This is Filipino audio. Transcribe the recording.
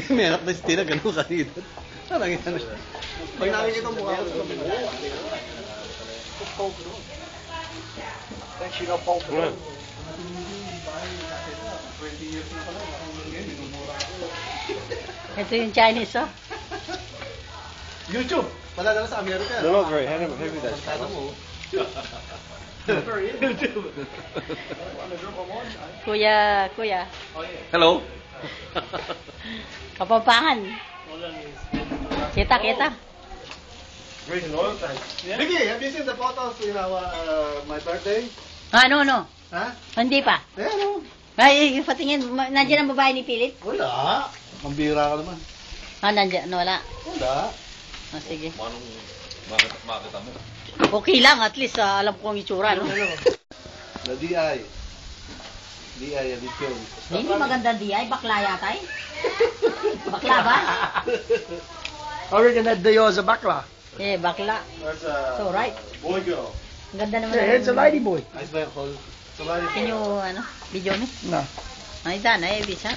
May anak na si Tina, ganun kanina. Parang yan. Pag nakikita mo mukha ko sa kabila. She got pulp. Ito yung Chinese, oh. YouTube. Padadala sa Amerika. No, no, very heavy that. Ano mo? YouTube. Kuya. Hello? Kapampangan. Kita. Great in oil tank. Vicky, have you seen the photos in my birthday? No. Ha? Hindi pa. Eh, ano? Ay, patingin. Nandiyan ang babae ni Pilit? Wala. Mambira ka naman. Nandiyan. Wala. Wala. Sige. Manong makita mo? Okay lang. At least alam ko ang itsura, no? The DI. DI, addition. Hindi maganda di ay. Bakla yata eh. Bakla ba? Original Dio sa bakla. Eh, bakla. That's So, right. boy girl. Ang ganda naman. Yeah, it's a lady boy. Nice ba yung call? Somebody Can you, video me? No. Ay, dana eh, bisa.